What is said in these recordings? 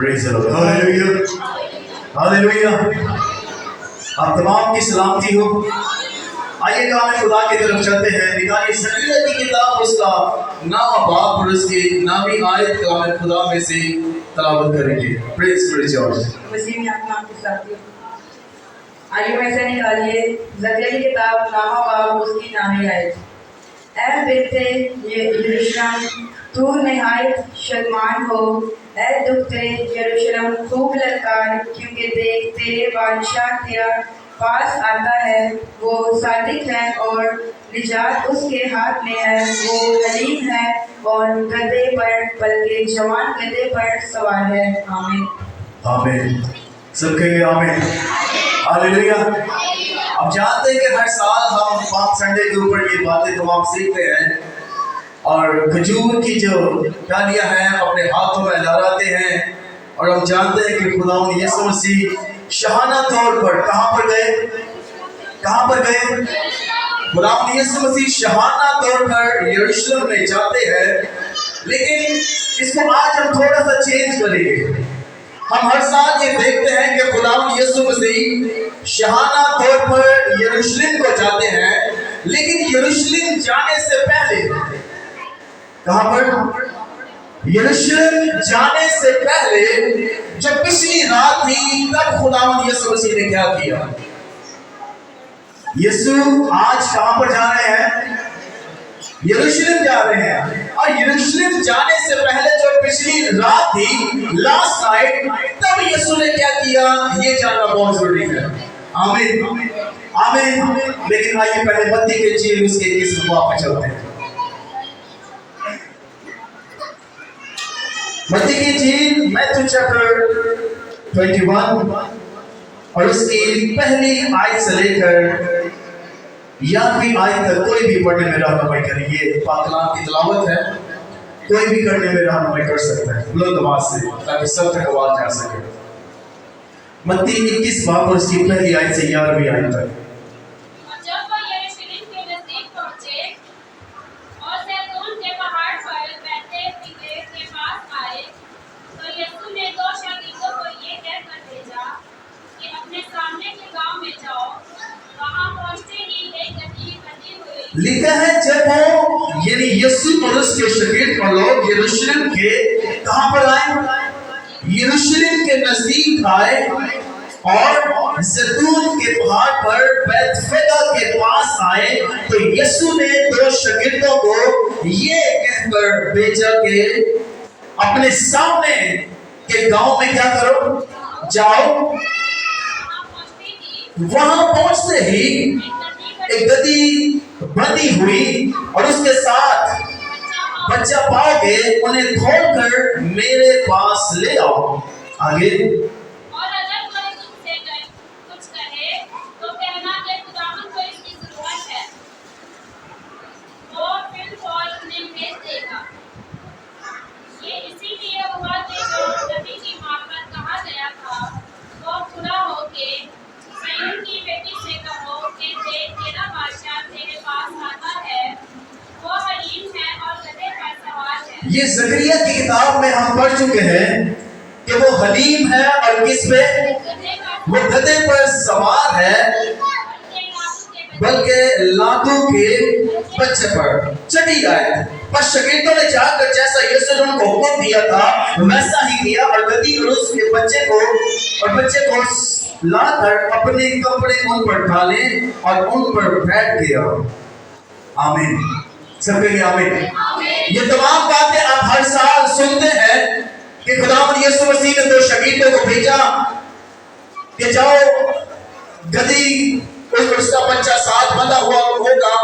Praise the Lord. Hallelujah. Hallelujah. आप तमाम की सलामती हो। आइए काम खुदा की तरफ चलते हैं। निकालिए ज़करिया की किताब, उसका 9वां बाब और उसकी 9वीं आयत काम खुदा में से तलावत करेंगे। Praise the Lord. मसीह में आत्मा आपके साथ हो। आइए वैसे निकालिए ज़करिया की किताब 9वां बाब उसकी 9वीं आयत। ऐ बिन्ते यरूशलेम, तू निहायत शर्मान हो। ऐ दुखते यरूशलेम, खूब ललकार, क्योंकि देख तेरे बादशाह तेरा पास आता है। वो सादिक है और निजात उसके हाथ में है। वो हलीम है और गधे पर, बल्कि जवान गधे पर सवार है। आमीन। आमीन। सब कहेंगे आमीन। हालेलुया। अब जानते हैं कि हर साल हम पाक संडे के ऊपर ये बातें तमाम सीखते हैं और खजूर की जो डालियां हैं अपने हाथों में लहराते हैं और हम जानते हैं कि खुदावंद यीशु मसीह शहाना तौर पर कहाँ पर गए? खुदावंद यीशु मसीह शहाना तौर पर यरूशलेम में जाते हैं। लेकिन इसको आज हम थोड़ा सा चेंज करेंगे। हम हर साल ये देखते हैं कि खुदावंद यीशु मसीह शहाना तौर पर यरूशलेम को जाते हैं, लेकिन यरूशलेम जाने से पहले कहाँ पर? यरूशलेम जाने से पहले जब पिछली रात थी तब खुदावंद यीशु मसीह ने क्या किया? यीशु आज कहाँ पर जा रहे हैं? यरूशलेम जा रहे हैं। और यरूशलेम जाने से पहले जो पिछली रात थी, लास्ट नाइट, तब यीशु ने क्या किया ये जानना बहुत जरूरी है। आमीन आमीन। लेकिन आइए पहले मत्ती की इंजील उसके 21वें बाब में चलते हैं। मत्ती की इंजील मैथ्यू चैप्टर 21 और उसकी पहली आयत से लेकर 11वीं आयत तक कोई भी पढ़ने में रहनुमाई करेंगे। पाक कलाम की तिलावत है, कोई भी करने में रहनुमाई कर सकता है बुलंद आवाज से, ताकि सब तक आवाज जा सके। मत्ती 21 बाब और उसकी पहली आयत से 11वीं आयत तक। जब वह यरूशलेम के नजदीक पहुंचे और जैतून के पहाड़ पर बैतफगे के पास आए, तो यीशु ने दो शागिर्दों को ये कहकर भेजा कि अपने सामने के गांव में जाओ। वहां पहुंचते ही एक गदही बंधी हुई। लिखा है जब वो यानी यीशु और उसके शागिर्द और लोग यरूशलेम के कहां पर आए? यरूशलेम के नजदीक आए और जैतून के पहाड़ पर बैतफगा के पास आए, तो यीशु ने दो शागिर्दों को ये कहकर भेजा कि अपने सामने के गांव में क्या करो? जाओ। वहां पहुंचते ही एक गदही बंधी हुई और उसके साथ बच्चा पाओगे, उन्हें खोलकर मेरे पास ले आओ। आगे। और अगर कोई तुमसे कुछ कहे तो कहना कि खुदावंद को इसकी जरूरत है, वो फिर फौर उन्हें भेज देगा। ये इसीलिए हुआ कि जो नबी की मार्फत कहा गया था, वो पूरा हो के सिय्योन की बेटी से कहो कि देख तेरा बादशाह तेरे पास आता है। वो हलीम है और गधे पर सवार है। ये ज़करिया की किताब में हम पढ़ चुके हैं कि वो हलीम है और किस पे? वो गधे पर सवार है, बल्कि लादू के बच्चे पर चढ़ी आए। पर शागिर्दों ने जाकर जैसा यीशु ने उनको हुक्म दिया था वैसा ही किया और गदही और उसके बच्चे को लाकर अपने कपड़े उन पर डाले और उन पर बैठ गया। आमीन। सब कहिए आमीन। ये तमाम बातें आप हर साल सुनते हैं कि खुदावंद यीशु मसीह ने दो शागिर्दों को भेजा कि जाओ, गदही उसका बच्चा साथ बंधा हुआ होगा,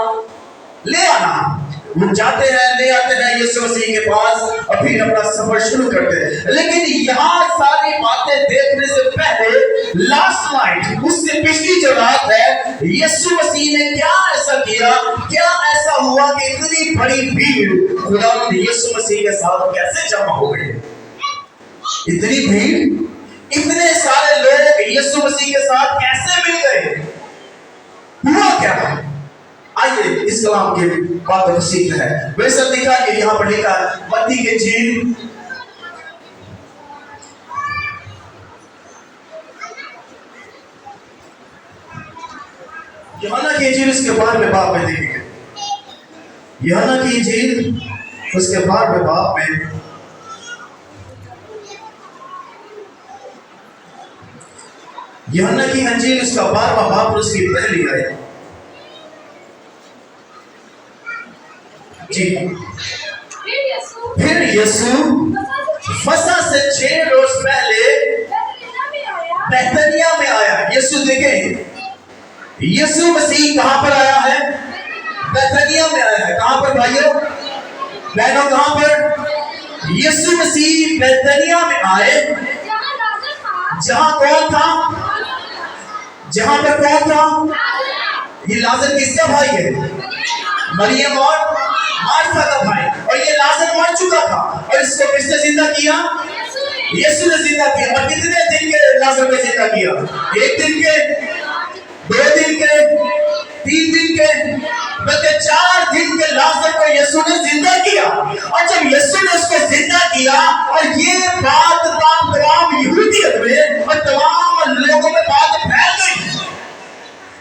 ले आना। वो जाते हैं, ले आते हैं यीशु मसीह के पास और फिर अपना सफर शुरू करते हैं। लेकिन यहाँ सारी बातें देखने से पहले लास्ट नाइट, उससे पिछली जो रात है, यीशु मसीह ने क्या ऐसा किया, क्या ऐसा हुआ कि इतनी बड़ी भीड़ खुदावंद यीशु मसीह के साथ कैसे जमा हो गई? इतनी भीड़, इतने सारे लोग यीशु मसीह के साथ कैसे मिल गए? हुआ क्या? आइए इस कलाम के बातों को सीखते हैं। वैसे लिखा है, यहाँ पर लिखा है मत्ती की इंजील यूहन्ना की इंजील उसके 12वें बाब में देखेंगे। यूहन्ना की इंजील उसके 12वें बाब में यूहन्ना की इंजील उसका 12वां बाब और उसकी पहली आयत। जी। फिर यीशु फसह से 6 रोज पहले बैतनिया में आया। यीशु देखें, यीशु मसीह कहां पर आया है? बैतनिया में आया है। कहां पर भाइयों बहनों, कहां पर? यीशु मसीह बैतनिया में आए, जहां कौन था? जहां पर कौन था? ये लाजर किसका भाई है? मरियम और मार्था का भाई। और ये लाजर मर चुका था और इसको किसने जिंदा किया? यीशु ने जिंदा किया। और कितने दिन के लाजर ने जिंदा किया? 1 दिन के, 2 दिन के, 3 दिन के, बल्कि 4 दिन के लाजर को यीशु ने जिंदा किया। और जब यीशु ने उसको जिंदा किया और ये बात तमाम यहूदियत में और तमाम लोगों में बात फैल गई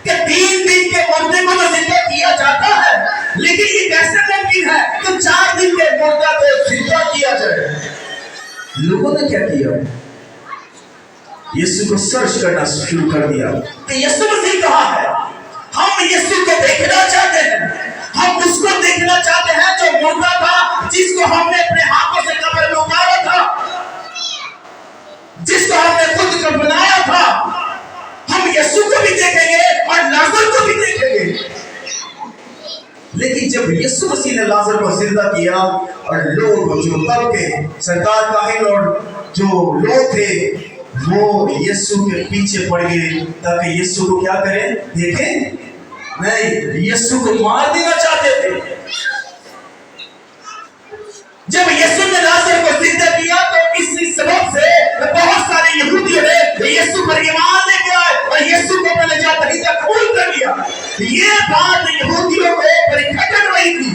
कि 3 दिन के मुर्दे को तो जिंदा किया जाता है, लेकिन ये कैसे मुमकिन है कि 4 दिन के मुर्दा को जिंदा किया जाए? लोगों ने क्या किया? यीशु को सर्च करना शुरू कर दिया कि यीशु मसीह कहाँ है। हम यीशु को देखना चाहते हैं, हम उसको देखना चाहते हैं जो मुर्दा था, जिसको हमने अपने हाथों से कब्र में उतारा था, जिसको हमने खुद को बनाया था। हम यीशु को भी देखेंगे और लाजर को भी देखेंगे। लेकिन जब यीशु मसीह ने लाजर को जिंदा किया और लोग जो तब के सरदार काहिन और जो लोग थे वो यीशु के पीछे पड़ गए ताकि यीशु को क्या करें? देखें नहीं, यीशु को मार देना चाहते थे। जब यीशु ने लाजर को जिंदा किया तो इसी सबब से बहुत सारे यहूदियों ने यीशु पर ईमान लेके आए और यीशु को अपने जात ही कबूल कर लिया। ये बात यहूदियों को परीक्षा कर रही थी।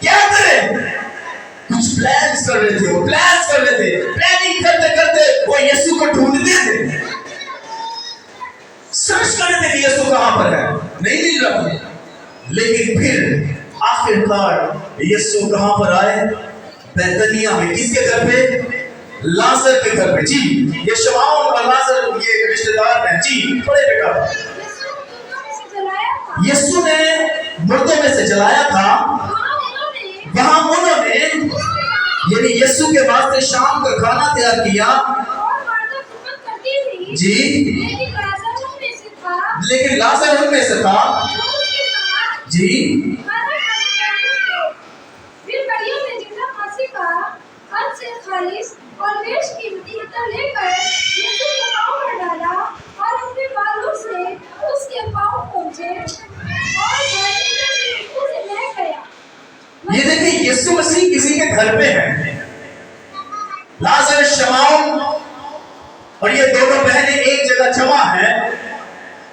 क्या करें? कुछ प्लान्स कर रहे थे, वो प्लान्स कर रहे थे, प्लानिंग करते करते वो यीशु को ढूंढते थे, सर्च कर रहे थे कि यीशु कहां पर है, नहीं मिल रहा था। लेकिन फिर आखिरकार यीशु कहां पर आए? बैतनिया में। किसके घर पे? लाजर के घर पे। जी, ये शमौन और लाजर ये रिश्तेदार हैं। जी पढ़े बेटा। यीशु ने मुर्दों में से जलाया था, वहां उन्होंने यानी यीशु के वास्ते शाम का खाना तैयार किया। जी, लेकिन लाजर उनमें से था। जी, और बेशकीमती इत्र लेकर यीशु के पांव पर डाला और अपने बालों से उसके पांव पोंछे और उसे ले गया। ये देखिए यीशु मसीह किसी के घर पे है। लाजर, शमौन और ये दोनों बहनें एक जगह जमा है।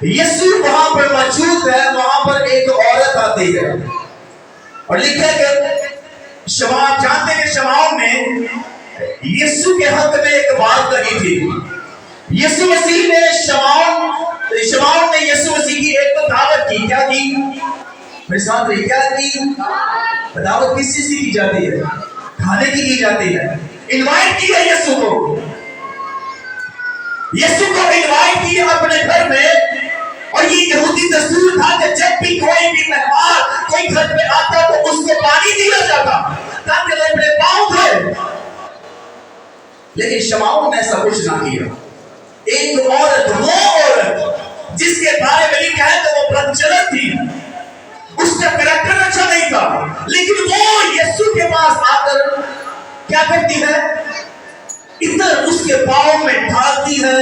यीशु वहां पर मौजूद है। वहां पर एक औरत आती है और लिखा है कि शमौन, जानते हैं कि शमौन ने यीशु के हक में एक बात कही थी। यीशु मसीह ने शमौन ने यीशु मसीह की एक तो दावत की। क्या की? मेरे साथ रही। क्या की? दावत किस चीज की जाती है? खाने की जाती है। इनवाइट किया यीशु को। यीशु को इनवाइट किया अपने घर में। और ये यहूदी दस्तूर था कि जब भी कोई भी मेहमान कोई घर पे आता तो उसको पानी दिया जाता ताकि वो अपने पांव धोए। लेकिन शमौन ने ऐसा कुछ ना किया। एक औरत, वो औरत जिसके बारे में लिखा है कि वो ब्रह्मचर्य थी, उसका कैरेक्टर अच्छा नहीं था, लेकिन वो यीशु के पास आकर क्या करती है? इधर उसके पांव में ढालती है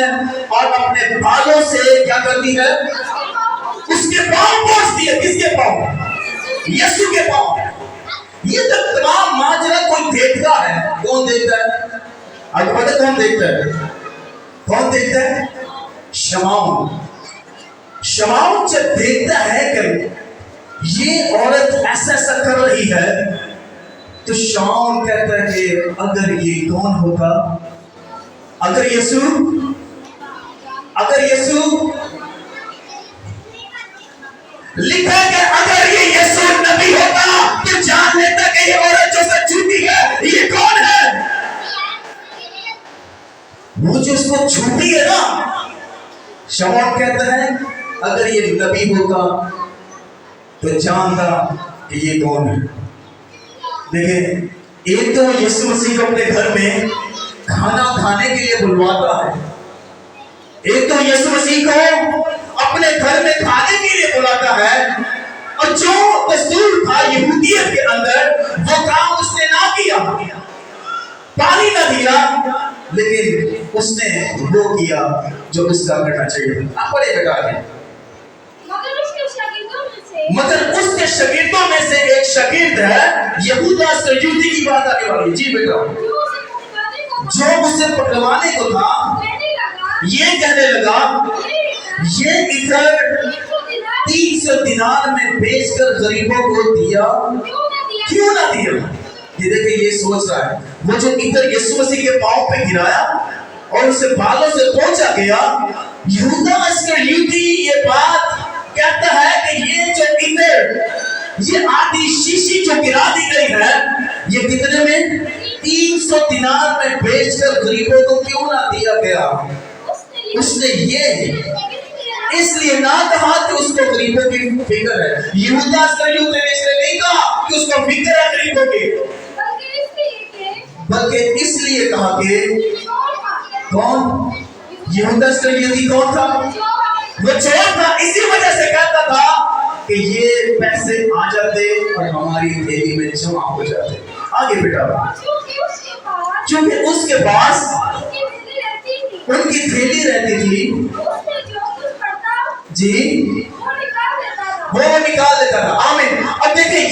और अपने बालों से क्या करती है? उसके पांव पोंछती है। किसके पांव? यीशु के पांव। ये तो तमाम माजरा कोई देखता है। कौन देखता है? आपको पता है कौन देखता है? कौन देखता है? शमौन। शमौन जब देखता है कि ये औरत ऐसा ऐसा कर रही है तो शमौन कहता है कि अगर ये कौन होगा? अगर यीशु लिखा है कि अगर ये यीशु नबी होता तो जान लेता कि ये औरत जो सच छूती है ये कौन है। वो जो उसको छूती है ना, शमौन कहता है अगर ये नबी होता तो जानता कि ये कौन है। देखिए, एक तो यीशु मसीह को अपने घर में खाना खाने के लिए बुलवाता है, एक तो यीशु मसीह को अपने घर में खाने के लिए बुलाता है, और जो दस्तूर था यहूदियत के अंदर वो काम उसने ना किया, पानी ना दिया, लेकिन उसने वो किया जो उसका करना चाहिए। आप पढ़े बेटा है, मगर उसके शागिर्दों में से एक शागिर्द है यहूदा इस्करियोती की बात आने वाली। जी बेटा, जो उसे पकड़वाने को था ये कहने लगा ये इधर 300 दिनार में बेचकर गरीबों को दिया, क्यों ना दिया। ये देखिए, ये सोच रहा है, वो जो इधर यीशु मसीह के पांव पे गिराया और उसे बालों से पहुंचा गया, यहूदा इस्करियोती ये बात कहता है कि ये जो इधर ये आधी शीशी जो गिरा दी गई है ये कितने में 300 दिनार में बेचकर गरीबों को क्यों ना दिया गया। उसने ये इसलिए ना कहा कि उसको गरीबों की फिक्र है। यहूदा इस्करियोती ने इसलिए नहीं कहा कि उसको फिक्र है गरीबों की, बल्कि इसलिए कहा कि कौन यहूदा इस्करियोती कौन था, वो चोर था। इसी वजह से कहता था कि ये पैसे आ जाते और हमारी थैली में जमा हो जाते। आगे बेटा, क्योंकि उसके पास उनकी थैली रहती थी जी, वो निकाल देता था। आमीन। अब देखिए,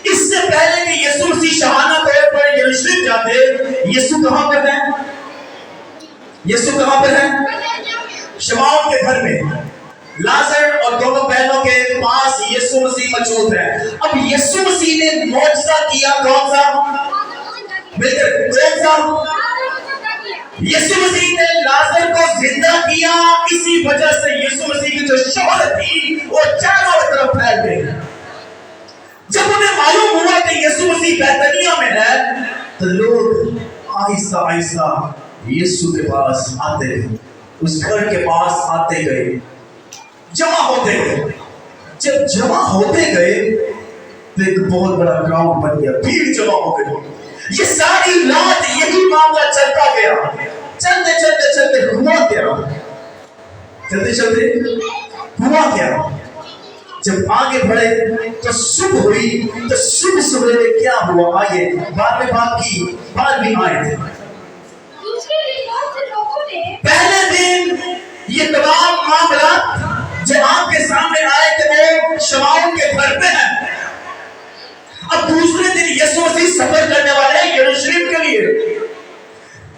इससे पहले कि यीशु मसीह शहाना तौर पर यरूशलेम जाते, यीशु कहां पर है, यीशु कहां पर है, शमौन के घर में लाजर और दोनों बहनों के पास यीशु मसीह मौजूद है। अब यीशु मसीह ने मौजज़ा किया, कौन सा, मिलकर कौन सा, यीशु मसीह ने लाजर को जिंदा किया। इसी वजह से यीशु मसीह की जो शोहरत थी वो चारों तरफ फैल गई। जब उन्हें मालूम हुआ कि यीशु मसीह बैतनिया में है तो लोग आहिस्ता आहिस्ता यीशु के पास आते गए, उस घर के पास आते गए, जमा होते गए। जब जमा होते गए तो एक बहुत बड़ा क्राउड बन गया, भीड़ जमा हो गई। ये सारी रात यही मामला चलता गया, चलते चलते चलते हुआ क्या, चलते चलते हुआ क्या, जब आगे बढ़े तो सुबह हुई, तो सुबह सवेरे क्या हुआ, आइए बाद में बात की, बाद में आए थे। पहले दिन ये तमाम मामला जो आपके सामने आए थे वो शमौन के घर पे है। अब दूसरे दिन यीशु मसीह सफर करने वाले हैं यरूशलेम के लिए।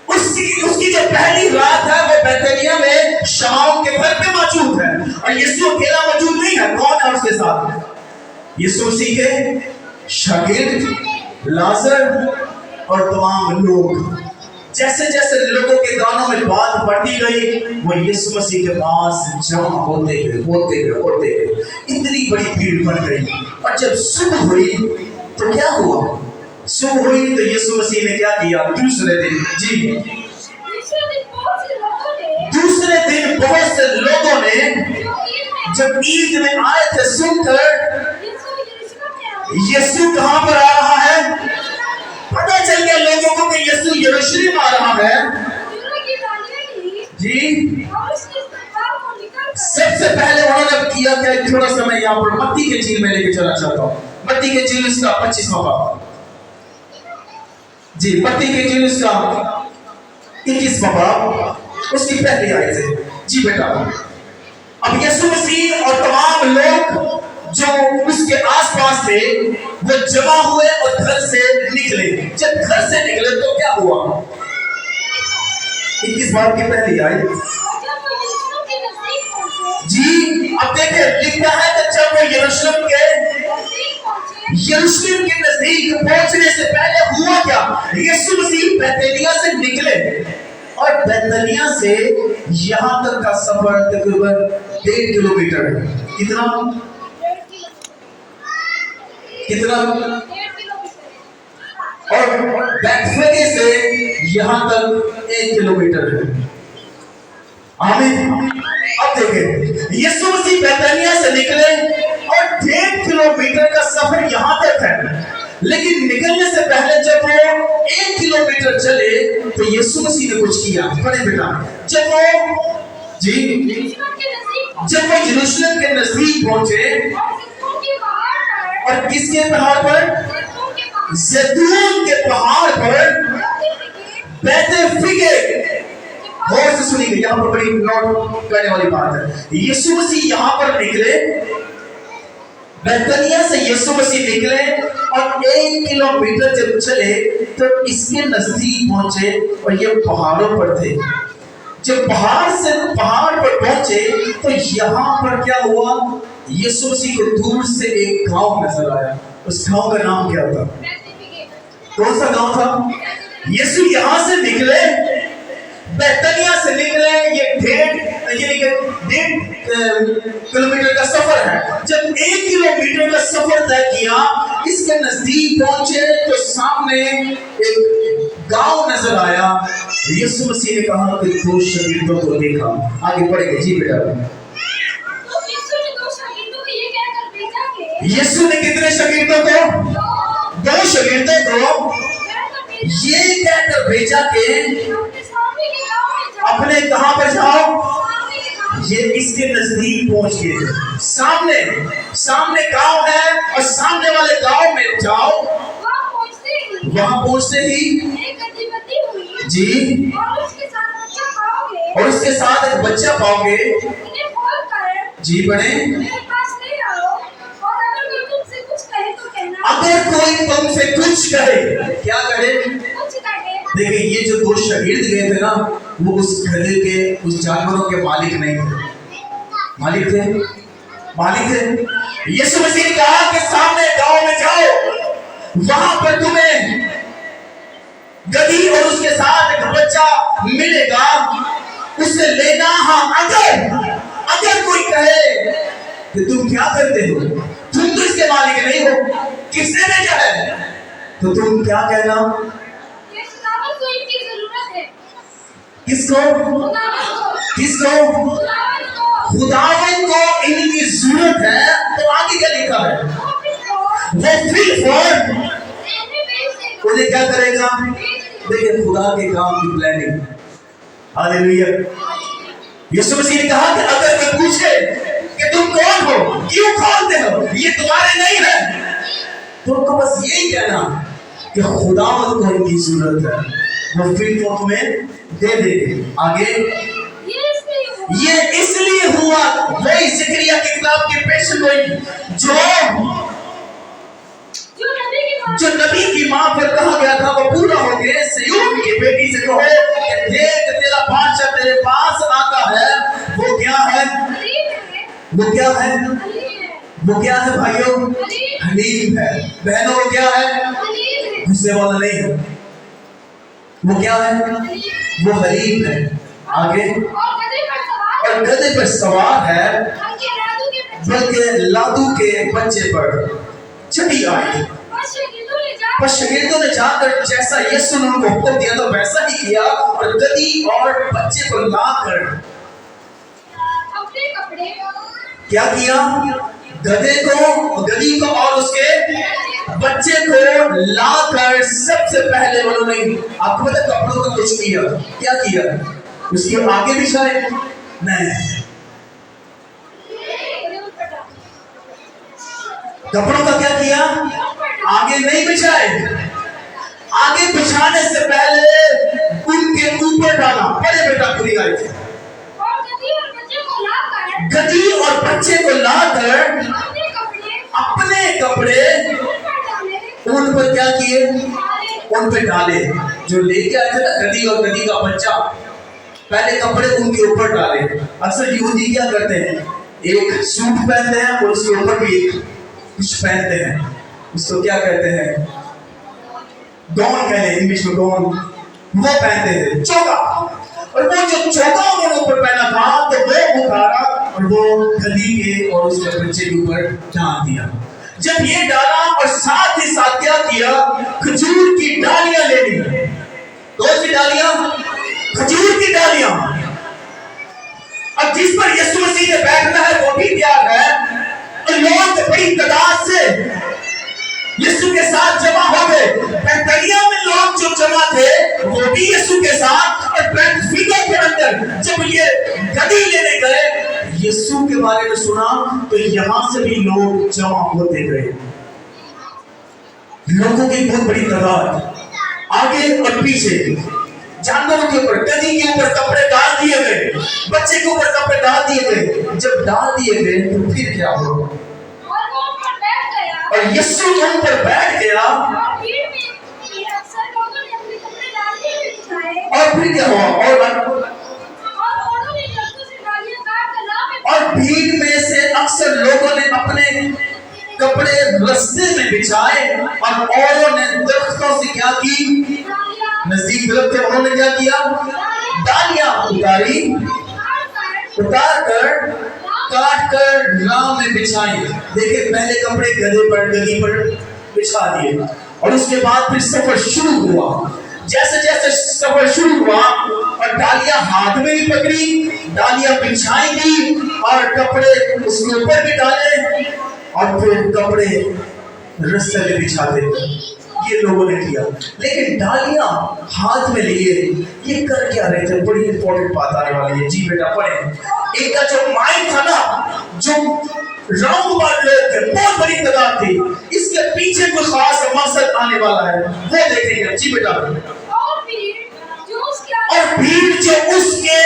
उसकी जो पहली रात है वो बैतनिया में शमौन के घर पे मौजूद है, और यीशु अकेला मौजूद नहीं है। कौन है उसके साथ, यीशु मसीह के शागिर्द, लाजर और तमाम लोग। जैसे जैसे लोगों के कानों में बात बढ़ती गई वो यीशु मसीह के पास जमा होते गए। इतनी बड़ी भीड़ बन गई। और जब सुबह हुई तो क्या हुआ, सुबह हुई तो यीशु मसीह ने क्या किया, दूसरे दिन जी, दूसरे दिन बहुत से लोगों ने जब ईद में आए थे सुनकर यीशु कहां पर आ रहा है, पता चल गया लोगों को कि यीशु यरूशलेम आ रहा है जी। सबसे पहले उन्होंने किया क्या, थोड़ा सा मैं यहाँ पर मत्ती के झील में लेके चलना चाहता हूँ। मत्ती के झील इसका 25वां बाब जी, मत्ती के झील इसका 21वां बाब, उसकी पहली आयत है जी बेटा। अब यीशु मसीह और तमाम लोग जो उसके आसपास थे वो जमा हुए और घर से निकले। जब घर से निकले तो क्या हुआ, 21 बाब की पहली आयत जी। अब देखिए लिखा है कि जब वो यरूशलेम के नजदीक पहुंचने से पहले हुआ क्या, यीशु मसीह बैतनिया से निकले, और बैतनिया से यहाँ तक का सफर तकरीबन 1.5 किलोमीटर है। कितना, कितना? 1.5 किलोमीटर। और बैतफगे से यहाँ तक 1 किलोमीटर है। आमीन। अब देखें, यीशु मसीह बैतनिया से निकले और 1.5 किलोमीटर का सफर यहाँ तक है, लेकिन निकलने से पहले जब वो 1 किलोमीटर चले तो यीशु मसीह ने कुछ किया। पढ़े बेटा, जब वो यरूशलेम के नजदीक जब वो यरूशलेम के नजदीक पहुंचे, और जैतून के पहाड़ पर, और किसके पहाड़ पर? जैतून के पहाड़ पर बैतफगे। गौर से सुनिए, यहाँ पर बड़ी नोट करने वाली बात है। यीशु मसीह यहाँ पर निकले, बैतनिया से यीशु मसीह निकले और 1 किलोमीटर जब चले तो इसके नजदीक पहुंचे और ये पहाड़ों पर थे। जब पहाड़ पर पहुंचे तो यहाँ पर क्या हुआ? यीशु मसीह को दूर से एक गांव नजर आया। उस गांव का नाम क्या था? कौन सा गांव था? यीशु यहाँ से निकले, बैतनिया से निकले, ये 1.5 किलोमीटर का सफर है। जब 1 किलोमीटर का सफर तय किया, इसके नजदीक पहुंचे तो सामने एक गांव नजर आया। यीशु मसीह ने कहा कि 2 शागिर्दों को देखा। आगे पढ़ेंगे जी बेटा। तो यीशु ने 2 शागिर्दों को ये कहकर भेजा कि यीशु ने कितने शागिर्दों को? 2 शागिर्दों को ये कहकर भेजा कि अपने सामने के गांव में जाओ। अपने कहां पर जाओ? सामने के गांव में ये इसके नजदीक पहुंच गए। सामने गांव है और सामने वाले गांव में जाओ। वहां पहुंचते ही एक गतिविधि हुई जी, और उसके साथ बच्चा पाओगे, और उसके साथ एक बच्चा पाओगे। इन्हें खोलकर जी बने, मेरे पास ले आओ, और अगर कोई तुमसे कुछ कहे तो कहना। अगर कोई तुमसे कुछ कहे, क्या कहे? कुछ कहे। देखिए, ये जो 2 शागिर्द गए थे ना, वो उस गधे के, उस जानवरों के मालिक नहीं थे। मालिक थे। यीशु मसीह ने कहा कि सामने गांव में जाओ, वहां पर तुम्हें गधी और उसके साथ एक बच्चा मिलेगा, उससे लेना। हाँ, अगर कोई कहे कि तुम क्या करते हो, तुम तो इसके मालिक नहीं हो, किसने भेजा है, तो तुम क्या कहना? ये खुदावंद को इनकी जरूरत है। किसको? खुदावंद को इनकी जरूरत है। तो आगे क्या लिखा है? वो फिर उन्हें क्या करेगा? देखिए, खुदा के काम की प्लानिंग। हालेलुया। यीशु मसीह ने कहा कि अगर कोई पूछे कि तुम कौन हो, क्यों खोलते हो, ये तुम्हारे नहीं है, तो उनको बस यही कहना कि खुदावंद को इनकी जरूरत है। वो फिर तो तुम्हें दे देंगे। आगे, ये इसलिए हुआ, वही ज़करिया की किताब की पेशन हुई जो नबी की माँ पर कहा गया था, वो पूरा हो गया। सिय्योन की बेटी से कहो कि देख, तेरा बादशाह तेरे पास आता है। वो क्या है? वो क्या है? वो क्या है भाइयों? हलीम है। बहनों, वो क्या है? गुस्से वाला नहीं है। वो क्या है? वो हलीम है। आगे, और गधे पर सवार है, बल्कि लादू के बच्चे पर। 6 आयत, पर शागिर्दों ने जाकर जैसा यीशु ने उनको हुक्म दिया तो वैसा ही किया, और गधी और बच्चे को लाकर अपने कपड़े क्या किया? गधी को और उसके बच्चे को लाकर सबसे पहले उन्होंने, आपको पता, कपड़ों का कुछ किया। क्या किया? उसके आगे भी शायद नहीं, कपड़ों का क्या किया? आगे नहीं बिछाए। आगे बिछाने से पहले उनके ऊपर डाला। पढ़े बेटा पूरी आयत। गधी और बच्चे को लाकर अपने कपड़े उन पर क्या किए? उन पर डाले। जो लेके आए थे ना, गधी और गधी का बच्चा, पहले कपड़े उनके ऊपर डाले। अक्सर यहूदी क्या करते हैं? एक सूट पहनते हैं और उसके ऊपर भी कुछ पहनते हैं। उसको क्या कहते हैं? गॉन कहते हैं, इंग्लिश में गॉन। वो पहनते थे, चौका। और वो जो चौका उन्होंने ऊपर पहना था, तो वो उतारा और वो गधी के और उसके बच्चे के ऊपर डाल दिया। جب یہ ڈالا اور ساتھ ہی ساتھ کیا کیا، کھجور کی ڈالیاں لے لی. کون سی ڈالیاں؟ کھجور کی ڈالیاں. اب جس پر یسوع مسیح نے بیٹھنا ہے وہ بھی تیار ہے، اور لوگ بڑی تعداد سے یسوع کے ساتھ جمع ہو گئے. بیتنیہ میں لوگ جو جمع تھے وہ بھی یسوع کے ساتھ، اور بیت فیدا کے اندر جب یہ گدی لینے گئے، یسوع کے بارے میں سنا تو یہاں سے بھی لوگ جمع ہوتے گئے. لوگوں کی بہت بڑی تعداد آگے اور پیچھے. جانوروں کے اوپر، گدی کے اوپر کپڑے ڈال دیے گئے، بچے کے اوپر کپڑے ڈال دیے گئے. جب ڈال دیے گئے تو پھر کیا ہوا؟ اور وہ ان پر بیٹھ گیا اور یسوع ان پر بیٹھ گیا. اور بھیڑ میں بھی اکثر لوگوں نے اپنے کپڑے ڈالتے ہوئے دکھائے اور پھر کیا ہوا؟ اور انہوں نے درختوں سے ڈالیاں کاٹ کر راہ میں اور بھیڑ میں سے اکثر لوگوں نے اپنے کپڑے رستے میں بچھائے، اور اوروں نے درختوں سے کیا کی؟ ڈالیاں نزدیک درخت تھے، انہوں نے کیا کیا؟ ڈالیاں اتاری، اتار کر کاٹ کر راہ میں بچھائی. دیکھیں پہلے کپڑے گدے پر، گدی پر بچھا دیے، اور اس کے بعد پھر سفر شروع ہوا. جیسے جیسے سفر شروع ہوا اور ڈالیاں ہاتھ میں بھی پکڑی، ڈالیاں بچھائی دی، اور کپڑے اس کے اوپر بھی ڈالے، اور پھر کپڑے رستے میں بچھاتے. یہ لوگوں نے کیا. لیکن ڈالیاں ہاتھ میں لیے یہ کر کیا رہے تھے؟ بڑی امپورٹنٹ بات آنے والی ہے. جی بیٹا پڑھیں. ایک کا جو مائنڈ تھا نا، جو راؤنڈ بات لوگ تھے، بہت بڑی تعداد تھی، اس کے پیچھے کوئی خاص مقصد آنے والا ہے، وہ دیکھیں گے. جی بیٹا. اور بھیڑ جو اس کے اور بھیڑ جو اس کے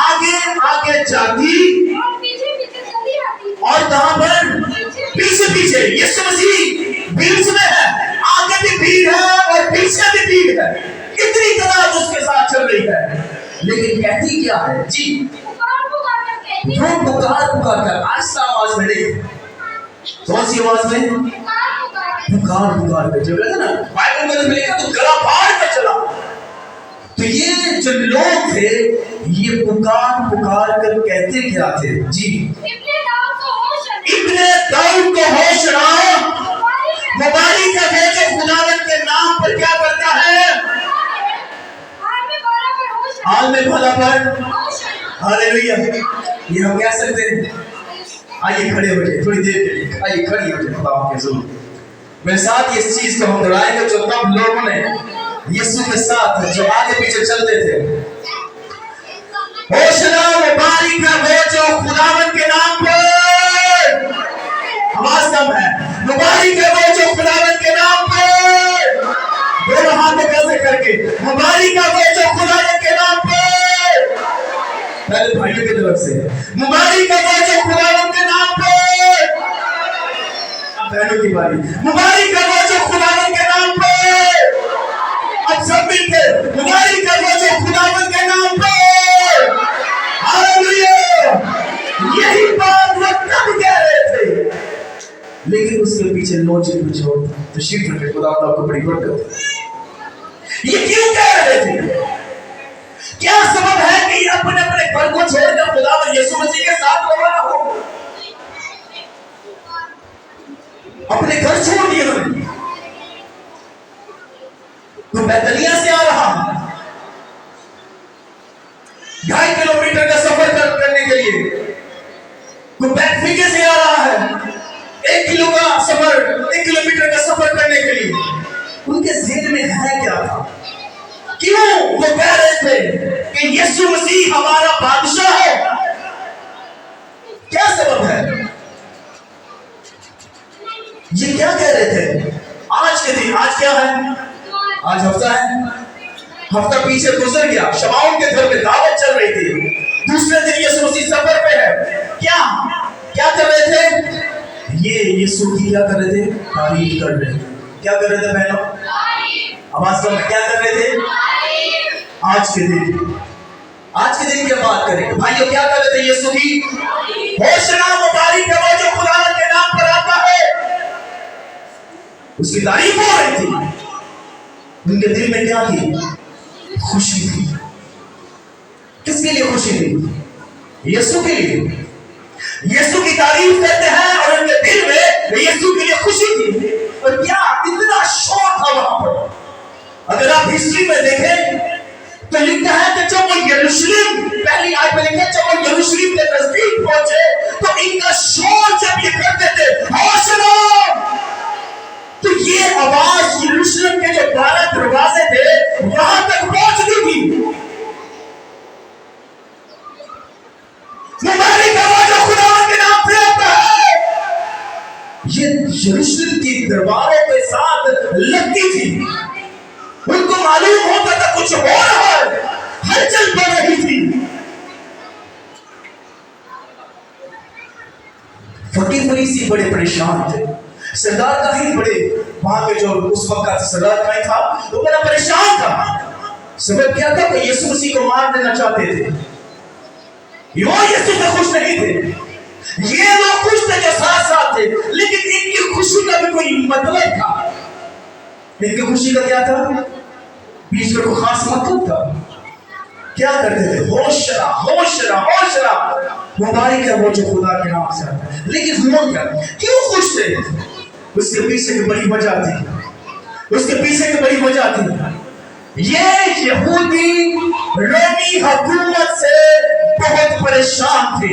آگے آگے جاتی، اور پیچھے پیچھے چلی آتی اور کہاں پر؟ پیچھے پیچھے. یسوع مسیح بیچ میں ہے، آگے بھی بھیڑ ہے اور پیچھے بھی بھیڑ ہے. اتنی تعداد اس کے ساتھ چل رہی ہے، لیکن کہتی کیا ہے؟ جی پکار پکار کر کہتی وہ پکار پکار کر. آہستہ آواز میں نہیں، کون سی آواز میں؟ پکار پکار کر. جو کہتے ہیں نا بائبل میں لکھا تو گلا پھاڑ کر چلا. تو یہ جو لوگ تھے یہ پکار پکار کر کہتے کیا تھے؟ جی ابن داؤد کو ہوش آؤ. مبارک ہے جو خداوند کے نام پر کیا کرتا ہے؟ حال میں بھلا پر. ہاللیلویہ. یہ ہم کہہ سکتے ہیں. آئیے کھڑے ہو جائے تھوڑی دیر کے لیے. آئیے کھڑی ہو جائے خدا کے ضرور. میرے ساتھ اس چیز کو ہم دہرائیں گے جو تب لوگوں نے یسوع کے ساتھ جو آگے پیچھے چلتے تھے. ہوشنا مبارک ہے وہ جو خداوند کے نام پر. آواز کم ہے. مبارک ہے وہ جو خداوند کے نام پر. دونوں ہاتھوں کیسے کر کے مبارک ہے وہ جو خداوند کے نام پر. پہلے بھائیوں کی طرف سے مبارک ہے وہ جو خداوند کے نام پر. اب بہنوں کی باری. مبارک ہے وہ جو خداوند کے نام پر. اب سب مل کے مبارک ہے وہ جو خداوند کے نام پر. ہاللیلویہ. یہی بات وہ تب کہہ رہے تھے، لیکن اس کے پیچھے لوجک کچھ اور تھا. تشریف رکھے. خدا آپ کو بڑی برکت. یہ کیوں کہہ رہے تھے؟ کیا سبب ہے کہ یہ اپنے اپنے گھر کو چھوڑ کر خداوند یسوع مسیح کے ساتھ روانہ ہو؟ اپنے گھر چھوڑ دیے انہوں نے. تو بیتنیہ سے آ رہا 2.5 کلومیٹر کا سفر کرنے کے لیے، تو بیت فیگے سے آ رہا ہے 1 کلومیٹر کا سفر کرنے کے لیے. ان کے ذہن میں ہے کیا تھا؟ کیوں وہ کہہ رہے تھے کہ یسوع مسیح ہمارا بادشاہ ہے؟ کیا سبب ہے؟ یہ کیا کہہ رہے تھے؟ آج کے دن، آج کیا ہے؟ آج ہفتہ ہے. ہفتہ پیچھے گزر گیا. شمعون کے گھر میں دعوت چل رہی تھی. دوسرے دن یسوع مسیح سفر پہ ہے. کیا کر رہے تھے؟ یہ یسوع کی کیا کر رہے تھے؟ تعریف کر رہے تھے. کیا کر رہے تھے بہنوں؟ آواز کم. کیا کر رہے تھے؟ آج کے دن کی بات کریں گے. بھائیو کیا کر رہے تھے یسوع کی؟ ہوشنا مبارک ہے وہ جو خداوند کے نام پر آتا ہے. اس کی تعریف ہو رہی تھی. ان کے دل میں کیا تھی؟ خوشی تھی. کس کے لیے خوشی تھی؟ یسوع کے لیے. یسوع کی تعریف کرتے ہیں اور ان کے دل میں यीशु के लिए खुशी थी और क्या इतना शोर था वहां पर। अगर आप हिस्ट्री में देखें तो लिखता है कि जब वो यरूशलेम, पहली आयत में लिखा है जब वो यरूशलेम के नजदीक पहुंचे तो इनका शोर जब ये करते थे होशना, तो ये आवाज यरूशलेम के जो 12 दरवाजे थे वहां तक पहुंचती थी। मुबारक आवाज जो खुदा के नाम से आता है, ये यरूशलेम की दरबारों के साथ लगती थी। उनको मालूम होता था कुछ हो रहा है, हलचल बढ़ रही थी। फकीर फरीसी बड़े परेशान थे। सरदार का ही बड़े वहां के जो उस वक्त का सरदार का ही था वो बड़ा परेशान था। सबब क्या था कि यीशु मसीह को मार देना चाहते थे। यो यीशु से खुश नहीं थे। ये लोग खुश थे जो साथ साथ थे, लेकिन इनकी खुशी का भी कोई मतलब था। इनकी खुशी का क्या था? बीच में कोई खास मतलब था। क्या करते थे? होशरा होशरा होशरा, मुबारक है वो जो खुदा के नाम से आता है। लेकिन हुआ क्या? क्यों खुश थे? उसके पीछे की बड़ी वजह थी। उसके पीछे की बड़ी वजह थी ये यहूदी रोमी हुकूमत से बहुत परेशान थे।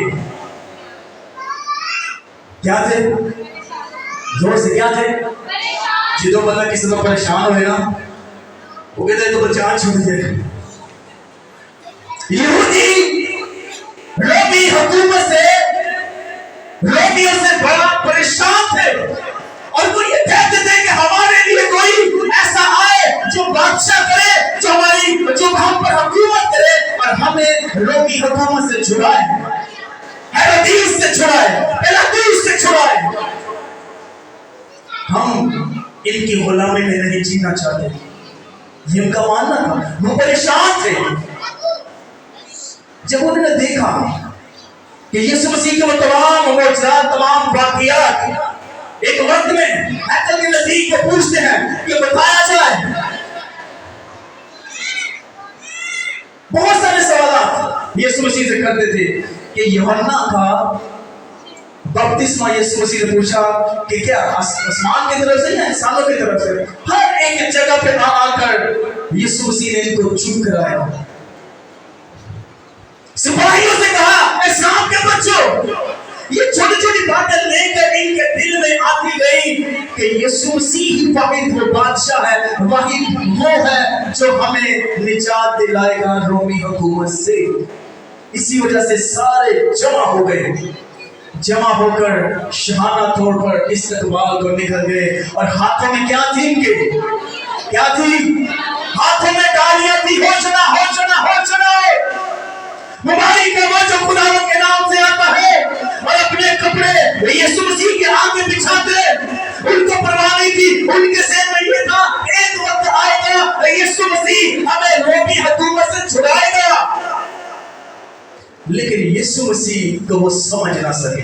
क्या थे? जोर से क्या थे? जिदों बंदा किसी को परेशान हो ना, वो कहते हैं तो जान छूट जाए। यहूदी रोमी हुकूमत से, रोमियों से बड़ा परेशान थे और वो ये कहते थे कि हमारे लिए कोई ऐसा आए जो बादशाह करे, जो हम पर हुकूमत करे और हमें रोमी हुकूमत से छुड़ाए, हेरोदेस से छुड़ाए, पिलातुस से छुड़ाए। हम इनकी गुलामी में नहीं जीना चाहते, ये उनका मानना था। वो परेशान थे। जब उन्होंने देखा कि यीशु मसीह के वो तमाम मौजूदात, तमाम वाक़ियात एक वक्त में हैकल के नज़दीक को पूछते हैं कि बताया जाए, बहुत सारे सवाल यीशु मसीह से करते थे कि यूहन्ना का बपतिस्मा यीशु मसीह ने पूछा कि क्या आसमान की तरफ से या इंसानों की तरफ से? हर एक जगह पे आकर यीशु मसीह ने इनको चुप कराया। सिपाहियों से कहा, सांप के बच्चों, ये छोटी छोटी बातें लेकर इनके दिल में आती गई कि यीशु मसीह ही वाहिद वो बादशाह है, वाहिद वो है जो हमें निजात दिलाएगा रोमी हुकूमत से। इसी वजह से सारे जमा हो गए, जमा होकर शहाना तौर पर इस्तकबाल को निकल गए। और हाथों में क्या थी इनके? क्या थी? हाथों में डालियां थी। होशना होशना होशना, मुबारक है वो जो खुदा के नाम से आता है। और अपने कपड़े यीशु मसीह के आगे बिछाते, उनको परवाह नहीं थी। उनके सिर में ये था, एक वक्त आएगा यीशु मसीह हमें रोमी हुकूमत से छुड़ाएगा। लेकिन यीशु मसीह को वो समझ ना सके।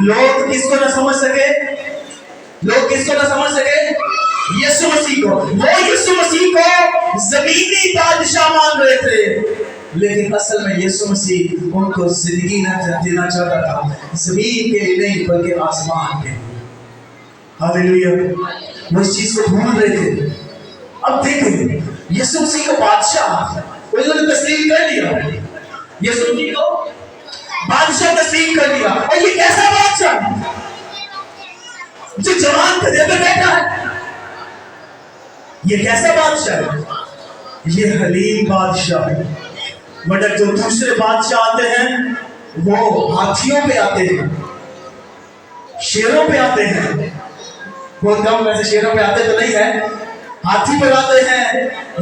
लोग किसको ना समझ सके? लोग किसको ना समझ सके? यीशु मसीह को। वो यीशु मसीह को जमीनी बादशाह मान रहे थे, लेकिन असल में यीशु मसीह उनको जिंदगी न देना चाहता था, जमीन के नहीं बल्कि आसमान के। हालेलुया। वो इस चीज को भूल रहे थे। अब देखें, यीशु मसीह को बादशाह उन्होंने तस्लीम कर लिया, यीशु मसीह को बादशाह तस्लीम कर दिया। और ये कैसा बादशाह जो जवान गधे पे बैठा है? ये कैसा बादशाह है? ये हलीम बादशाह है। मगर जो दूसरे बादशाह आते हैं वो हाथियों पे आते हैं, शेरों पे आते हैं। बहुत कम वैसे शेरों पे आते तो नहीं है, हाथी पर आते हैं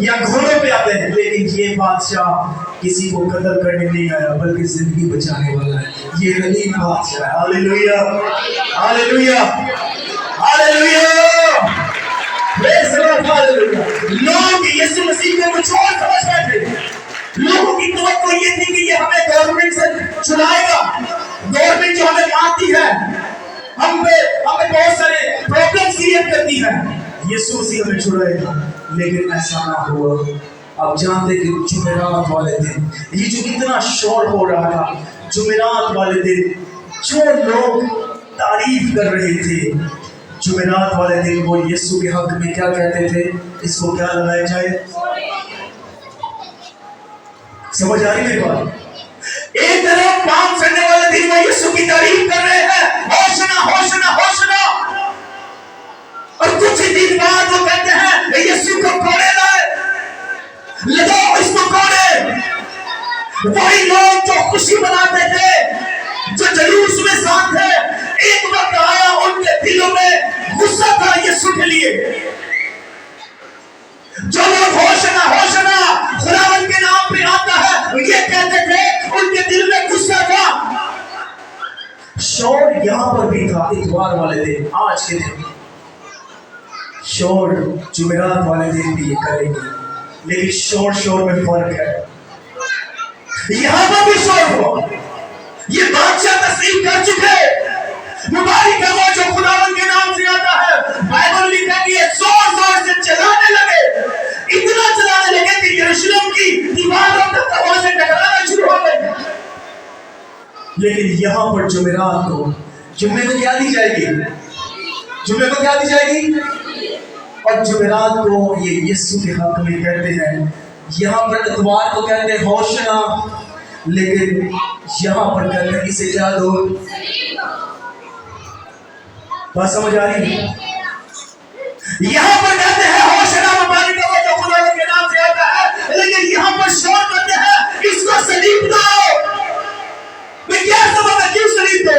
या घोड़ों पे आते हैं। लेकिन ये बादशाह किसी को कत्ल करने नहीं आया बल्कि जिंदगी बचाने वाला है। ये हलीम बादशाह है। Hallelujah hallelujah hallelujah. लोग यीशु मसीह को कुछ और समझ रहे थे। लोगों की तवज्जो ये थी कि ये हमें गवर्नमेंट से छुड़ाएगा, गवर्नमेंट जो हमें मारती है, हमें बहुत सारे प्रॉब्लम क्रिएट करती है, यीशु मसीह हमें छुड़ाएगा। लेकिन ऐसा ना हुआ। अब जानते कि जुमेरात वाले दिन, ये जो इतना शोर हो रहा था, जुमेरात वाले दिन जो लोग तारीफ कर रहे थे। जुमेरात वाले दिन वो यीशु के हक में क्या कहते थे? इसको क्या लगाया जाए? समझ आ रही मेरी बात? एक तरफ पाम संडे वाले दिन वो यीशु की तारीफ कर रहे हैं, होशना होशना होशना, और कुछ ही दिन बाद वो कहते हैं यीशु को कोड़े लाए, ले जाओ इसको कोड़े। वही लोग जो खुशी मनाते थे, जो जुलूस में साथ थे, एक वक्त आया उनके दिलों में गुस्सा था यीशु के लिए। जो लोग होशना होशना खुदावंद के नाम पे आता है ये कहते थे, उनके दिल में गुस्सा था। शोर यहां पर भी था इतवार वाले दिन, आज के दिन शोर जुमेरात वाले दिन भी ये करेंगे, लेकिन शोर में फर्क है। यहां पर भी शोर हुआ, ये बादशाह तस्लीम कर चुके। मुबारक है वो जो खुदावंद के नाम से आता है। बाइबल लिखता है कि ये जोर से चलाने लगे, इतना चलाने लगे कि यरूशलेम की दीवारों तक आवाजें टकराना शुरू हो गई। लेकिन यहां पर जुमेरात को, जुम्मे को क्या दी जाएगी? जुम्मे को क्या दी जाएगी? और जुमेरात को ये यीशु के हक में कहते हैं। यहाँ पर इतवार को कहते हैं होशना, लेकिन यहाँ पर कहते हैं इसे क्या दो? बात समझ आ रही है? यहाँ पर कहते हैं होशना, मुबारक है वो जो खुदा के नाम से आता है, लेकिन यहाँ पर शोर करते हैं इसको सलीब दो। मैं क्या समझ है, क्यों सलीब दो?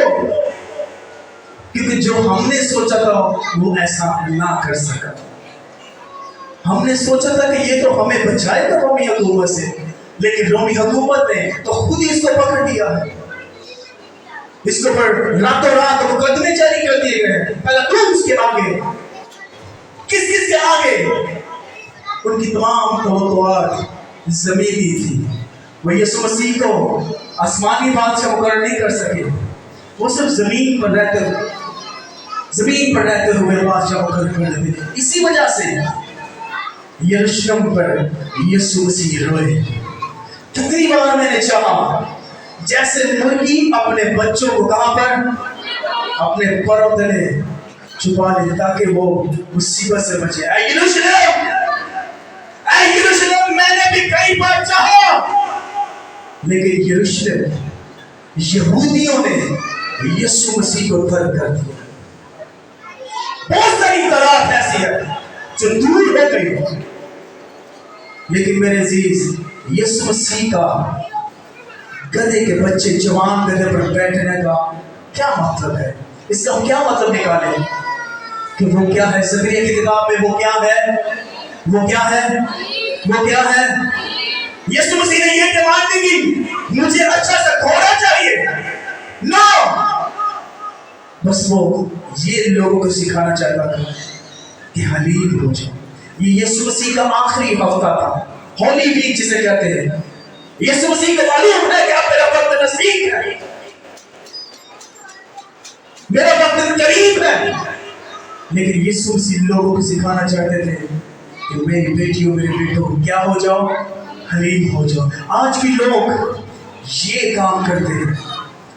क्योंकि जो हमने सोचा था वो ऐसा ना कर सका। हमने सोचा था कि ये तो हमें बचाएगा रोमी हुकूमत से, लेकिन रोमी हुकूमत ने तो खुद ही इसको पकड़ लिया है। इसके ऊपर रातों रात मुकदमे जारी कर दिए गए। पहले तुम उसके आगे, किस के आगे? उनकी तमाम तवक्कुआत ज़मीनी थी। वो यीशु मसीह को आसमानी बादशाह मुकर्रर नहीं कर सके, वो सिर्फ जमीन पर रहते हुए बादशाह मुकर्रर कर देते। इसी वजह से यरूशलेम पर यीशु मसीह रोए। कितनी बार मैंने चाहा जैसे मुर्गी अपने बच्चों को कहां पर? अपने परों तले छुपा ले ताकि वो मुसीबत से बचे। ऐ यरूशलेम, मैंने भी कई बार चाहा, लेकिन यरूशलेम, यहूदियों ने यीशु मसीह को तर्क कर दिया। बहुत सारी तलाक ऐसी है जो दूर हो गई, लेकिन मेरे अजीज यीशु मसीह का गधे के बच्चे जवान गधे पर बैठने का क्या मतलब है? इसका हम क्या मतलब निकाले कि वो क्या है? ज़करिया की किताब में वो क्या है? वो क्या है? वो क्या है? यीशु मसीह ने ये डिमांड नहीं की मुझे अच्छा सा घोड़ा चाहिए, नो, बस वो ये लोगों को सिखाना चाहता था कि हलीम हो जाओ। ये यीशु मसीह का आखिरी हफ्ता था, होली वीक जिसे कहते हैं। यीशु मसीह को मालूम है कि अब मेरा वक्त नजदीक है, मेरा वक्त करीब है, लेकिन यीशु मसीह लोगों को सिखाना चाहते थे कि मेरी बेटियों मेरे बेटों क्या हो जाओ? हलीम हो जाओ। आज भी लोग ये काम करते हैं,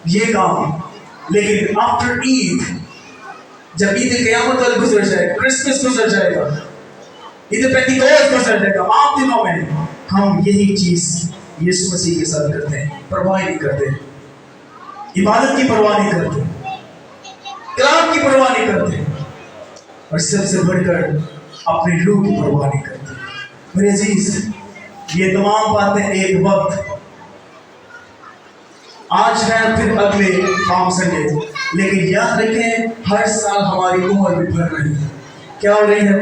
ये काम, लेकिन आफ्टर ईद, जब ईद क़यामत वाली गुजर जाएगा, क्रिसमस गुजर जाएगा, ईद पेंटिकोस्ट गुजर जाएगा, आम दिनों में हम यही चीज यीशु मसीह के साथ करते हैं। परवाह नहीं करते, इबादत की परवाह नहीं करते, कलाम की परवाह नहीं करते, और सबसे बढ़कर अपने लोग की परवाह नहीं करते। मेरे अजीज, ये तमाम बातें एक वक्त आज है, फिर अगले पाम संडे, लेकिन याद रखें हर साल हमारी उम्र भी बढ़ रही है। क्या हो रही है?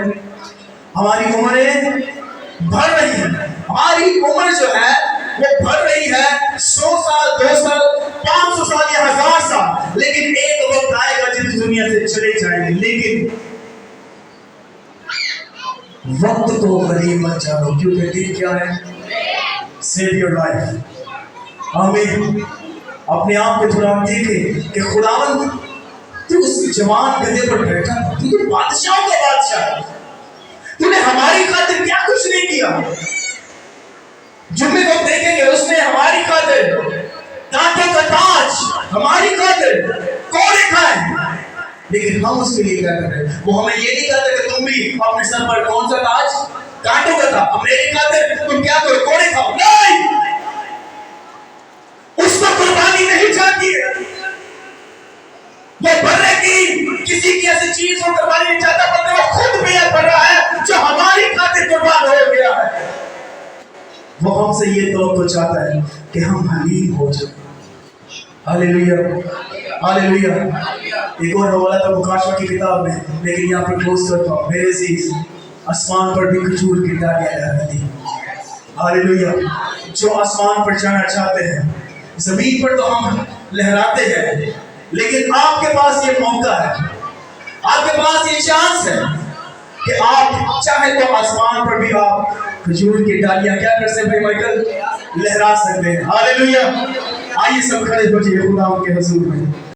हमारी उम्रें बढ़ रही है। हमारी उम्र जो है वो बढ़ रही है, 100 साल, 2 साल, 500 साल या 1000 साल, लेकिन एक वक्त आएगा जब इस दुनिया से चले जाएंगे। लेकिन वक्त को गरीब मत जानो, क्योंकि दिन क्या है? Save your life. आमीन। अपने आप को थोड़ा देखें कि खुदावंद तू उस जवान गधे पर बैठा था, तू तो बादशाहों का बादशाह, तूने हमारी खातिर क्या कुछ नहीं किया। जुम्मे को देखेंगे उसने हमारी खातिर दांतों का ताज, हमारी खातिर कोड़े खाए, لیکن ہم اس کے لیے کیا کر رہے ہیں؟ وہ ہمیں یہ نہیں کہتے کہ تم بھی اپنے سر پر کون سا تاج کانٹوں کا تھا، ہم میری خاطر تم کیا کرو، کوڑے کھاؤ، نہیں، اس کو قربانی نہیں چاہتی ہے، وہ برے کی کسی کی ایسی چیز کو قربانی نہیں چاہتا، بلکہ وہ خود بیعت کر رہا ہے جو ہماری خاطر قربان ہو گیا ہے۔ وہ ہم سے یہ توقع چاہتا ہے کہ ہم حلیم ہو جائیں۔ ہاللیلویا، ہاللیلویا۔ ایک اور حوالہ تھا مکاشفہ کی کتاب میں، لیکن یہاں پر کلوز کرتا ہوں۔ میرے عزیز، آسمان پر بھی کھجور کی ڈالیاں لہراتی ہیں۔ ہاللیلویا۔ جو آسمان پر جانا چاہتے ہیں، زمین پر تو ہم لہراتے ہیں، لیکن آپ کے پاس یہ موقع ہے، آپ کے پاس یہ چانس ہے کہ آپ چاہے تو آسمان پر بھی آپ کھجور کی ڈالیاں کیا کر سکتے ہیں؟ مائیکل، لہرا سکتے ہیں۔ ہاللیلویا۔ آئیے سب کھڑے ہو جائیے خدا کے حضور میں۔